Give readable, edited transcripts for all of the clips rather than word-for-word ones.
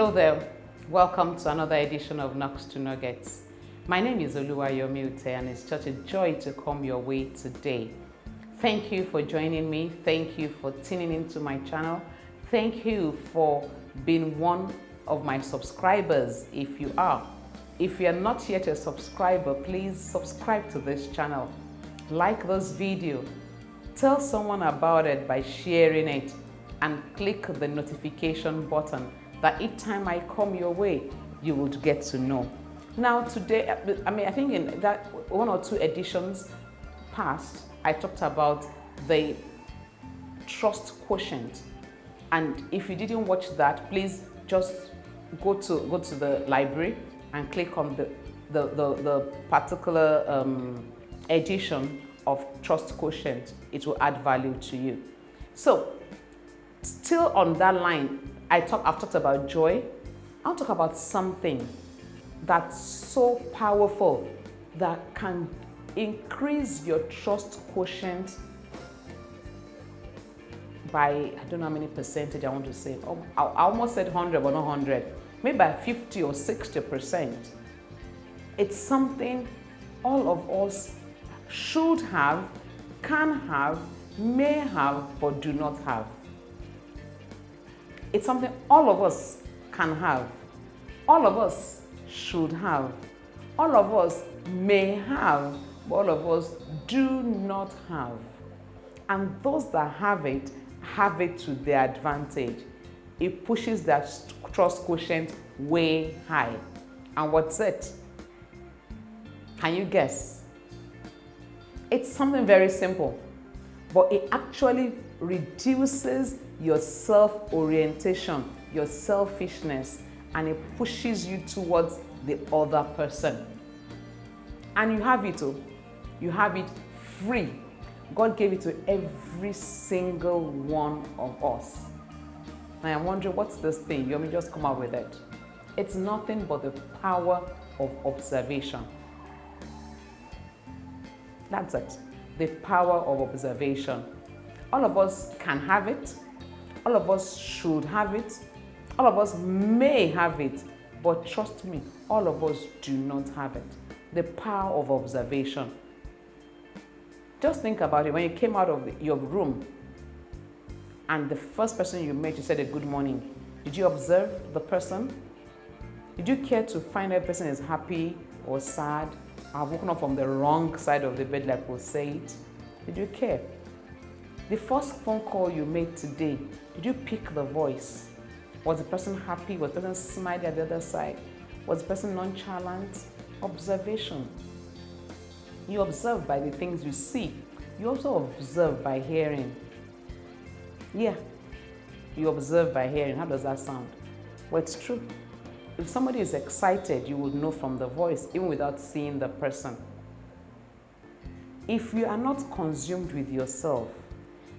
Hello there, welcome to another edition of Knocks to Nuggets. My name is Oluwayomi Uteh and it's such a joy to come your way today. Thank you for joining me, thank you for tuning into my channel, thank you for being one of my subscribers if you are. If you are not yet a subscriber, please subscribe to this channel, like this video, tell someone about it by sharing it, and click the notification button that each time I come your way, you would get to know. Now today, I think in that one or two editions past, I talked about the trust quotient. And if you didn't watch that, please just go to the library and click on the particular edition of trust quotient. It will add value to you. So, still on that line, I've talked about joy. I'll talk about something that's so powerful that can increase your trust quotient by, I don't know how many percentage I want to say. I almost said 100, but not 100. Maybe by 50 or 60%. It's something all of us should have, can have, may have, but do not have. It's something all of us can have, all of us should have, all of us may have, but all of us do not have. And those that have it to their advantage. It pushes that trust quotient way high. And what's it? Can you guess? It's something very simple, but it actually reduces your self-orientation, your selfishness, and it pushes you towards the other person. And you have it all. You have it free. God gave it to every single one of us. And I'm wondering, what's this thing? You want me to just come out with it? It's nothing but the power of observation. That's it. The power of observation. All of us can have it. All of us should have it. All of us may have it. But trust me, all of us do not have it. The power of observation. Just think about it. When you came out of your room and the first person you met, you said a good morning. Did you observe the person? Did you care to find out if the person is happy or sad? I've woken up from the wrong side of the bed, like we'll say it. Did you care? The first phone call you made today, did you pick the voice? Was the person happy? Was the person smiling at the other side? Was the person nonchalant? Observation. You observe by the things you see. You also observe by hearing. Yeah, you observe by hearing. How does that sound? Well, it's true. If somebody is excited, you would know from the voice, even without seeing the person. If you are not consumed with yourself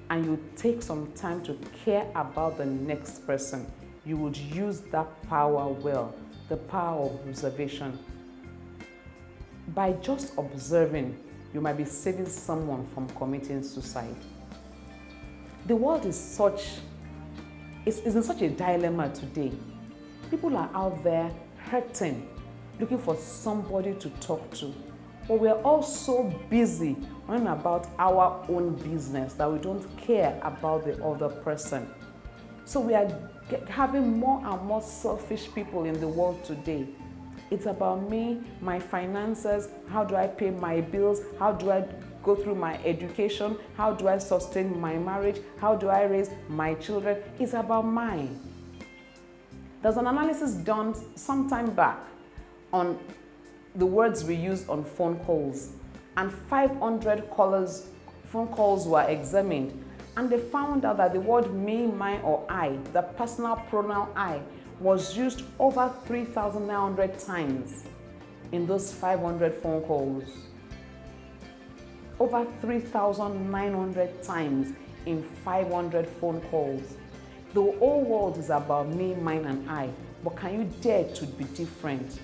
and you take some time to care about the next person, you would use that power well, the power of observation. By just observing, you might be saving someone from committing suicide. The world is in such a dilemma today. People are out there hurting, looking for somebody to talk to. But we're all so busy running about our own business that we don't care about the other person. So we are having more and more selfish people in the world today. It's about me, my finances, how do I pay my bills, how do I go through my education, how do I sustain my marriage, how do I raise my children. It's about mine. There's an analysis done some time back on the words we use on phone calls, and 500 phone calls were examined, and they found out that the word me, mine, or I, the personal pronoun I, was used over 3,900 times in those 500 phone calls. Over 3,900 times in 500 phone calls. The whole world is about me, mine, and I, but can you dare to be different?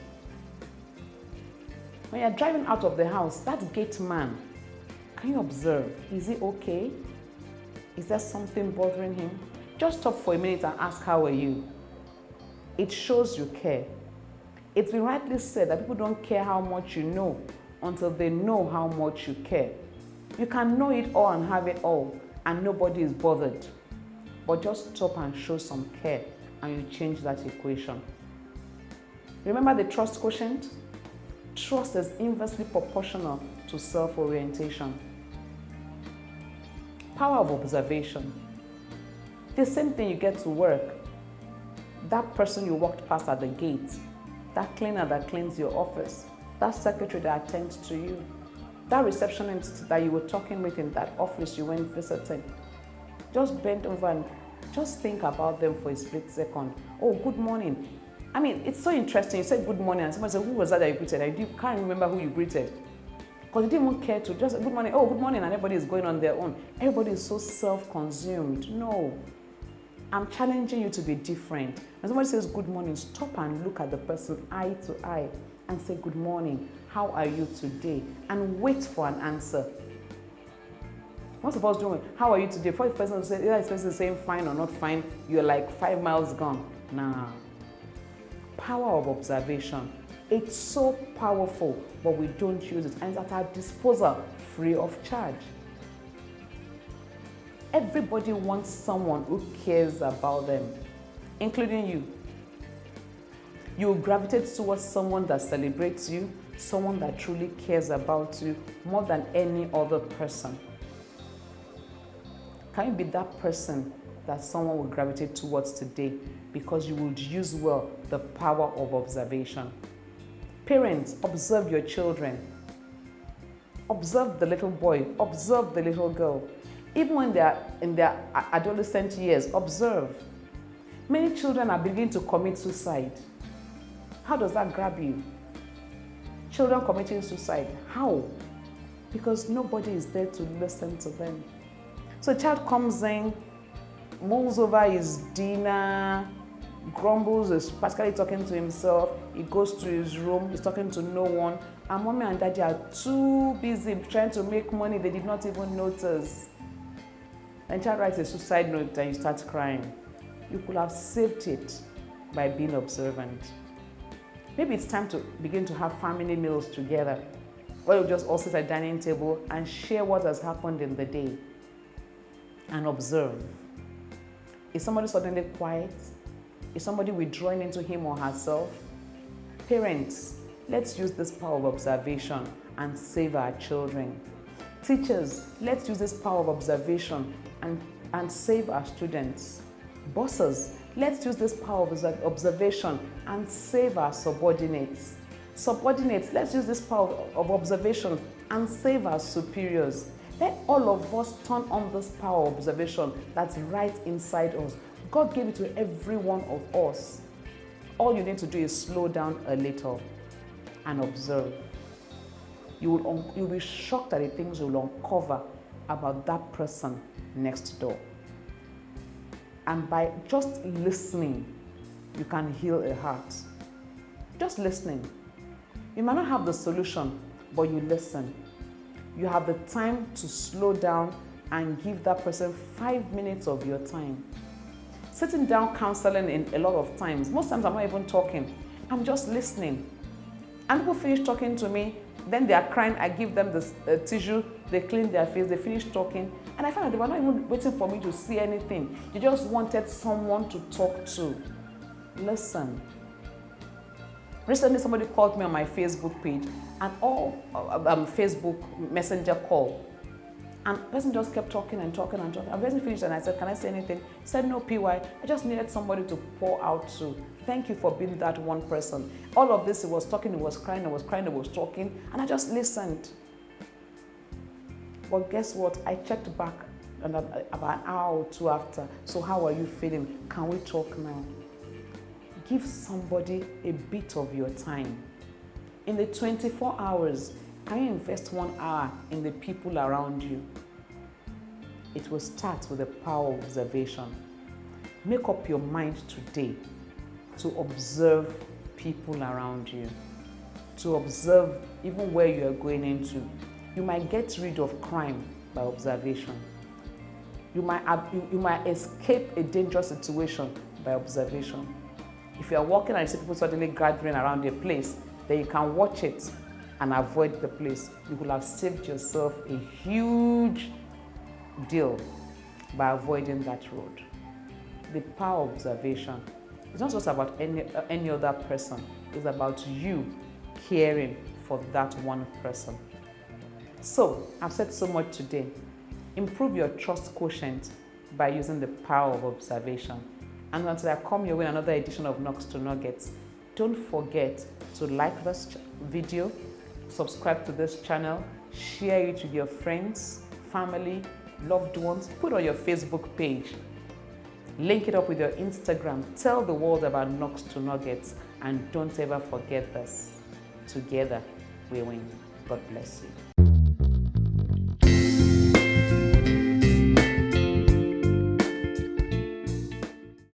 When you're driving out of the house, that gate man, can you observe? Is he okay? Is there something bothering him? Just stop for a minute and ask, how are you? It shows you care. It's been rightly said that people don't care how much you know until they know how much you care. You can know it all and have it all, and nobody is bothered. But just stop and show some care, and you change that equation. Remember the trust quotient? Trust is inversely proportional to self-orientation. Power of observation. The same thing you get to work. That person you walked past at the gate, that cleaner that cleans your office, that secretary that attends to you, that receptionist that you were talking with in that office you went visiting. Just bend over and just think about them for a split second. Oh, good morning. I mean, it's so interesting. You said good morning and somebody said, who was that you greeted? I can't remember who you greeted. Because you didn't even care to just, good morning, oh, good morning, and everybody is going on their own. Everybody is so self-consumed. No. I'm challenging you to be different. When somebody says good morning, stop and look at the person eye to eye and say, good morning, how are you today? And wait for an answer. Most of us do, how are you today? Before the person says, either the person is saying fine or not fine, you're like 5 miles gone. Nah. Power of observation. It's so powerful, but we don't use it. And it's at our disposal, free of charge. Everybody wants someone who cares about them, including you. You will gravitate towards someone that celebrates you, someone that truly cares about you more than any other person. Can you be that person that someone will gravitate towards today because you would use well the power of observation? Parents, observe your children. Observe the little boy, observe the little girl. Even when they are in their adolescent years, observe. Many children are beginning to commit suicide. How does that grab you? Children committing suicide, how? Because nobody is there to listen to them. So a child comes in, mulls over his dinner, grumbles, is practically talking to himself, he goes to his room, he's talking to no one, and mommy and daddy are too busy trying to make money, they did not even notice. And child writes a suicide note and you start crying. You could have saved it by being observant. Maybe it's time to begin to have family meals together, where you just all sit at a dining table and share what has happened in the day and observe. Is somebody suddenly quiet? Is somebody withdrawing into him or herself? Parents, let's use this power of observation and save our children. Teachers, let's use this power of observation and save our students. Bosses, let's use this power of observation and save our subordinates. Subordinates, let's use this power of observation and save our superiors. Let all of us turn on this power of observation that's right inside us. God gave it to every one of us. All you need to do is slow down a little and observe. You'll be shocked at the things you'll uncover about that person next door. And by just listening, you can heal a heart. Just listening. You might not have the solution, but you listen. You have the time to slow down and give that person 5 minutes of your time. Sitting down counseling in a lot of times, most times I'm not even talking, I'm just listening. And people finish talking to me, then they are crying, I give them the tissue, they clean their face, they finish talking, and I find that they were not even waiting for me to see anything. They just wanted someone to talk to. Listen. Recently, somebody called me on my Facebook page, and Facebook Messenger call. And the person just kept talking and talking and talking. I wasn't finished and I said, can I say anything? He said, no, PY. I just needed somebody to pour out to. Thank you for being that one person. All of this, he was talking, he was crying, he was crying, he was talking, and I just listened. But guess what? I checked back about an hour or two after. So how are you feeling? Can we talk now? Give somebody a bit of your time. In the 24 hours, can you invest 1 hour in the people around you? It will start with the power of observation. Make up your mind today to observe people around you, to observe even where you are going into. You might get rid of crime by observation. You might escape a dangerous situation by observation. If you are walking and you see people suddenly gathering around a place, then you can watch it and avoid the place. You will have saved yourself a huge deal by avoiding that road. The power of observation is not just about any other person. It's about you caring for that one person. So, I've said so much today. Improve your trust quotient by using the power of observation. And until I come your way in another edition of Knocks to Nuggets, don't forget to like this video, subscribe to this channel, share it with your friends, family, loved ones, put on your Facebook page, link it up with your Instagram, tell the world about Knocks to Nuggets, and don't ever forget this. Together we win. God bless you.